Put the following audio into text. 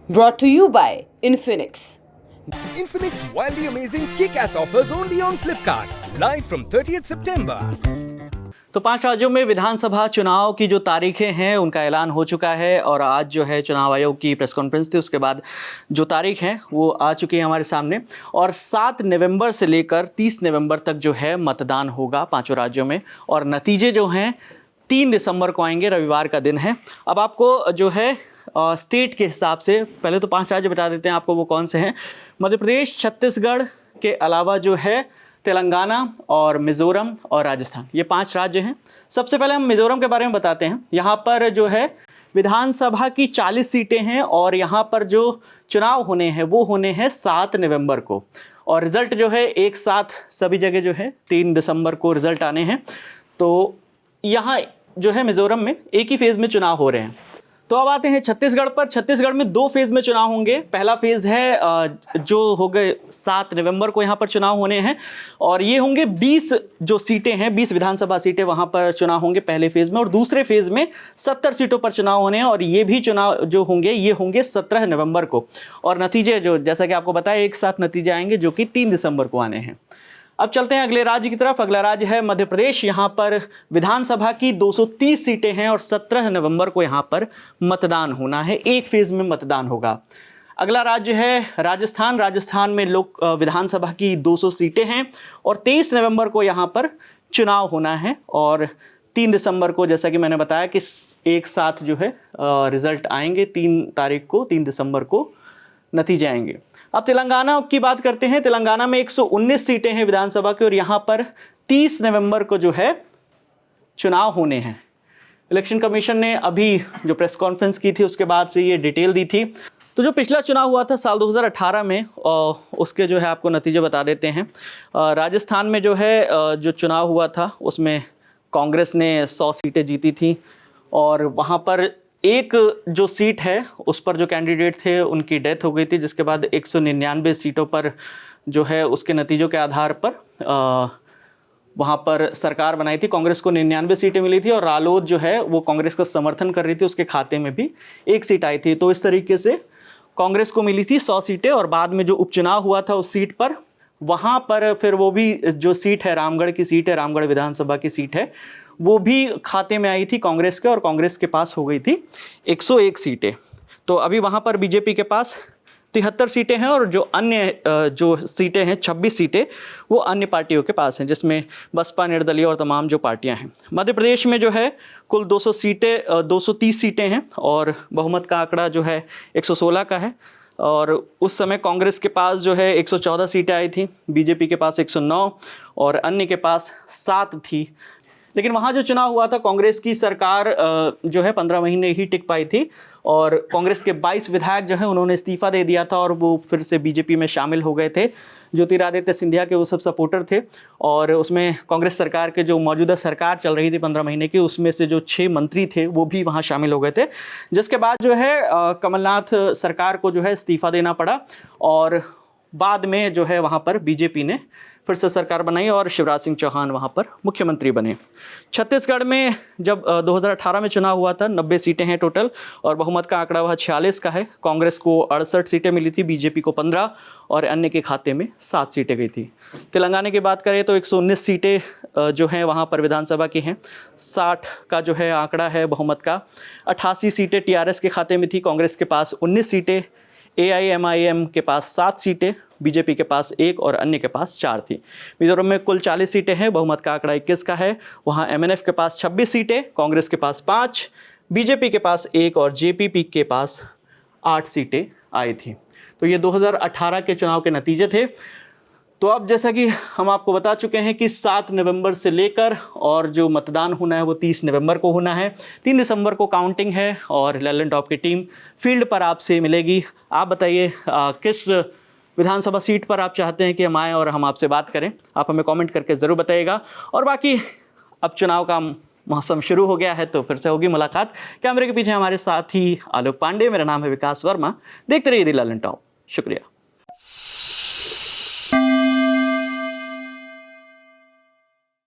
Brought to you by Infinix. Infinix wildly amazing kick-ass offers only on Flipkart. Live from 30th September. तो 5 राज्यों में विधानसभा चुनाव की जो तारीखें हैं उनका ऐलान हो चुका है और आज जो है चुनाव आयोग की प्रेस कॉन्फ्रेंस थी, उसके बाद जो तारीख है वो आ चुकी है हमारे सामने। और 7 नवंबर से लेकर 30 नवंबर तक जो है मतदान होगा 5 राज्यों में और नतीजे जो हैं 3 दिसंबर को आएंगे, रविवार का दिन है। अब आपको जो है स्टेट के हिसाब से पहले तो 5 राज्य बता देते हैं आपको वो कौन से हैं। मध्य प्रदेश, छत्तीसगढ़ के अलावा जो है तेलंगाना और मिज़ोरम और राजस्थान, ये 5 राज्य हैं। सबसे पहले हम मिज़ोरम के बारे में बताते हैं। यहाँ पर जो है विधानसभा की 40 सीटें हैं और यहाँ पर जो चुनाव होने हैं वो होने हैं 7 नवंबर को और रिज़ल्ट जो है एक साथ सभी जगह जो है 3 दिसंबर को रिज़ल्ट आने हैं। तो यहाँ जो है मिज़ोरम में एक ही फेज़ में चुनाव हो रहे हैं। तो अब आते हैं छत्तीसगढ़ पर। छत्तीसगढ़ में 2 फेज़ में चुनाव होंगे। पहला फेज़ है जो हो गए 7 नवंबर को यहाँ पर चुनाव होने हैं और ये होंगे 20 जो सीटें हैं, 20 विधानसभा सीटें वहाँ पर चुनाव होंगे पहले फेज़ में। और दूसरे फेज़ में 70 सीटों पर चुनाव होने हैं और ये भी चुनाव जो होंगे ये होंगे 17 नवंबर को। और नतीजे जो जैसा कि आपको बताया एक साथ नतीजे आएंगे जो कि 3 दिसंबर को आने हैं। अब चलते हैं अगले राज्य की तरफ। अगला राज्य है मध्य प्रदेश। यहाँ पर विधानसभा की 230 सीटें हैं और 17 नवंबर को यहाँ पर मतदान होना है, एक फेज़ में मतदान होगा। अगला राज्य है राजस्थान। राजस्थान में विधानसभा की 200 सीटें हैं और 23 नवंबर को यहाँ पर चुनाव होना है और 3 दिसंबर को जैसा कि मैंने बताया कि एक साथ जो है रिजल्ट आएंगे। 3 तारीख को 3 दिसंबर को नतीजे आएंगे। अब तेलंगाना की बात करते हैं। तेलंगाना में 119 सीटें हैं विधानसभा की और यहाँ पर 30 नवंबर को जो है चुनाव होने हैं। इलेक्शन कमीशन ने अभी जो प्रेस कॉन्फ्रेंस की थी उसके बाद से ये डिटेल दी थी। तो जो पिछला चुनाव हुआ था साल 2018 में उसके जो है आपको नतीजे बता देते हैं। राजस्थान में जो है जो चुनाव हुआ था उसमें कांग्रेस ने 100 सीटें जीती थी और वहाँ पर एक जो सीट है उस पर जो कैंडिडेट थे उनकी डेथ हो गई थी, जिसके बाद 199 सीटों पर जो है उसके नतीजों के आधार पर वहाँ पर सरकार बनाई थी। कांग्रेस को 99 सीटें मिली थी और रालोद जो है वो कांग्रेस का समर्थन कर रही थी, उसके खाते में भी 1 सीट आई थी। तो इस तरीके से कांग्रेस को मिली थी 100 सीटें और बाद में जो उपचुनाव हुआ था उस सीट पर वहाँ पर फिर वो भी जो सीट है रामगढ़ की सीट है, रामगढ़ विधानसभा की सीट है, वो भी खाते में आई थी कांग्रेस के और कांग्रेस के पास हो गई थी 101 सीटें। तो अभी वहाँ पर बीजेपी के पास 73 सीटें हैं और जो अन्य जो सीटें हैं 26 सीटें वो अन्य पार्टियों के पास हैं, जिसमें बसपा, निर्दलीय और तमाम जो पार्टियां हैं। मध्य प्रदेश में जो है कुल 230 सीटें हैं और बहुमत का आंकड़ा जो है 116 का है और उस समय कांग्रेस के पास जो है 114 सीटें आई थी, बीजेपी के पास 109 और अन्य के पास 7 थी। लेकिन वहाँ जो चुनाव हुआ था कांग्रेस की सरकार जो है 15 महीने ही टिक पाई थी और कांग्रेस के 22 विधायक जो है उन्होंने इस्तीफा दे दिया था और वो फिर से बीजेपी में शामिल हो गए थे। ज्योतिरादित्य सिंधिया के वो सब सपोर्टर थे और उसमें कांग्रेस सरकार के जो मौजूदा सरकार चल रही थी 15 महीने की, उसमें से जो 6 मंत्री थे वो भी वहाँ शामिल हो गए थे, जिसके बाद जो है कमलनाथ सरकार को जो है इस्तीफा देना पड़ा और बाद में जो है वहाँ पर बीजेपी ने फिर से सरकार बनाई और शिवराज सिंह चौहान वहाँ पर मुख्यमंत्री बने। छत्तीसगढ़ में जब 2018 में चुनाव हुआ था 90 सीटें हैं टोटल और बहुमत का आंकड़ा वह 46 का है। कांग्रेस को 68 सीटें मिली थी, बीजेपी को 15 और अन्य के खाते में 7 सीटें गई थी। तेलंगाना की बात करें तो 119 सीटें जो हैं वहाँ पर विधानसभा की हैं, 60 का जो है आंकड़ा है बहुमत का। 88 सीटें टीआरएस के खाते में थी, कांग्रेस के पास 19 सीटें, एआईएमआईएम के पास 7 सीटें, बीजेपी के पास 1 और अन्य के पास 4 थी। मिजोरम में कुल 40 सीटें हैं, बहुमत का आंकड़ा 21 का है। वहाँ एमएनएफ के पास 26 सीटें, कांग्रेस के पास 5, बीजेपी के पास 1 और जेपीपी के पास 8 सीटें आई थी। तो ये 2018 के चुनाव के नतीजे थे। तो अब जैसा कि हम आपको बता चुके हैं कि 7 नवंबर से लेकर और जो मतदान होना है वो 30 नवंबर को होना है। 3 दिसंबर को काउंटिंग है और लैलन टॉप की टीम फील्ड पर आपसे मिलेगी। आप बताइए किस विधानसभा सीट पर आप चाहते हैं कि हम आएँ और हम आपसे बात करें, आप हमें कमेंट करके ज़रूर बताइएगा। और बाकी अब चुनाव का मौसम शुरू हो गया है तो फिर से होगी मुलाकात। कैमरे के पीछे हमारे साथी आलोक पांडे, मेरा नाम है विकास वर्मा। देखते रहिए द लैलन टॉप। शुक्रिया।